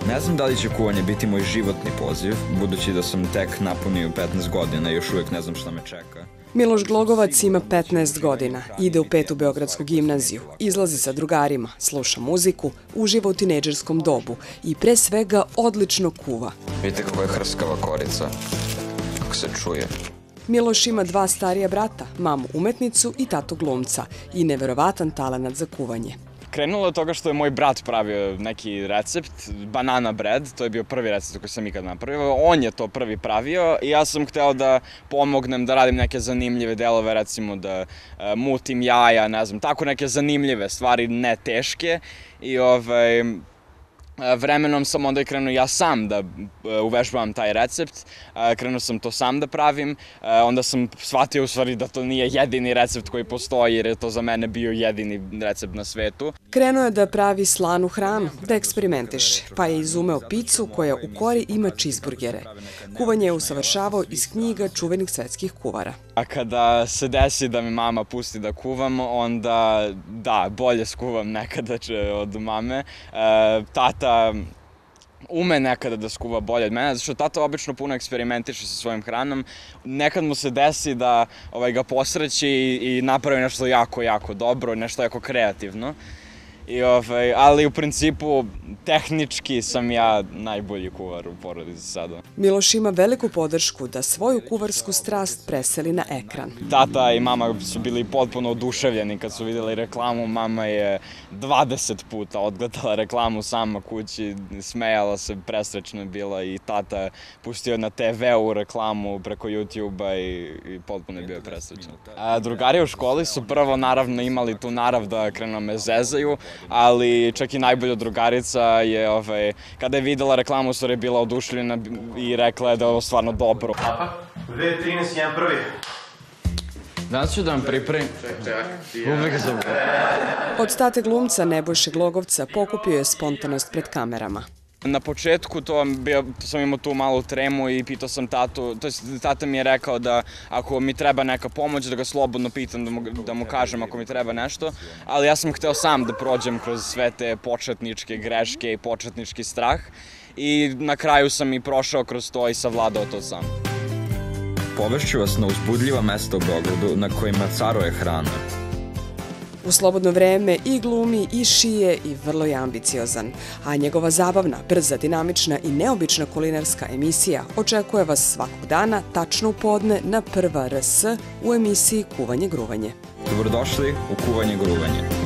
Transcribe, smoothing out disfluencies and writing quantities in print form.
Ne znam da li će kuvanje biti moj životni poziv, budući da sam tek napunio 15 godina i još uvijek ne znam šta me čeka. Miloš Glogovac ima 15 godina, ide u 5. Beogradsku gimnaziju, izlazi sa drugarima, sluša muziku, uživa u tinejdžerskom dobu i pre svega odlično kuva. Vidite kako je hrskava korica, kako se čuje. Miloš ima 2 starija brata, mamu umetnicu i tatu glumca i neverovatan talenat za kuvanje. Krenulo je od toga što je moj brat pravio neki recept, banana bread, to je bio prvi recept koji sam ikad napravio. On je to prvi pravio i ja sam hteo da pomognem, da radim neke zanimljive delove, recimo da mutim jaja, ne znam, tako neke zanimljive stvari, ne teške. I vremenom sam onda i krenuo ja sam da uvežbavam taj recept, krenuo sam to sam da pravim, onda sam shvatio u stvari da to nije jedini recept koji postoji jer je to za mene bio jedini recept na svetu. Krenuo je da pravi slanu hranu, da eksperimentiše, pa je izumeo picu koja u kori ima čizburgere. Kuvanje je usavršavao iz knjiga čuvenih svetskih kuvara. A kada se desi da mi mama pusti da kuvam, onda da, bolje skuvam nekada od mame. Tata ume nekada da skuva bolje od mene, zato što tata obično puno eksperimentiše sa svojom hranom. Nekad mu se desi da ga posreći i napravi nešto jako, jako dobro, nešto jako kreativno. Ali u principu tehnički sam ja najbolji kuvar u porodici sada. Miloš ima veliku podršku da svoju kuvarsku strast preseli na ekran. Tata i mama su bili potpuno oduševljeni kad su vidjeli reklamu. Mama je 20 puta odgledala reklamu sama kući, smejala se, presrećna bila i tata pustio na TV-u reklamu preko YouTube-a i potpuno je bio presrećan. Drugari u školi su prvo naravno imali tu narav da krenu me zezaju, ali čak i najbolja drugarica je, kada je videla reklamu, stvari je bila oduševljena i rekla je da je ovo stvarno dobro. Papa, 2:13:1. Danas ću da vam pripremim. Uvek za... Od tate glumca Nebojše Glogovca pokupio je spontanost pred kamerama. Na početku sam imao tu malu tremu i pitao sam tatu, to jest tata mi je rekao da ako mi treba neka pomoć da ga slobodno pitam, da mu kažem ako mi treba nešto, ali ja sam hteo sam da prođem kroz sve te početničke greške i početnički strah i na kraju sam i prošao kroz to i savladao to sam. Povešću vas na uzbudljiva mesta u Beogradu na kojima caruje hrana. U slobodno vreme i glumi, i šije i vrlo je ambiciozan, a njegova zabavna, brza, dinamična i neobična kulinarska emisija očekuje vas svakog dana, tačno u podne na Prva RS u emisiji Kuvanje gruvanje. Dobrodošli u Kuvanje gruvanje.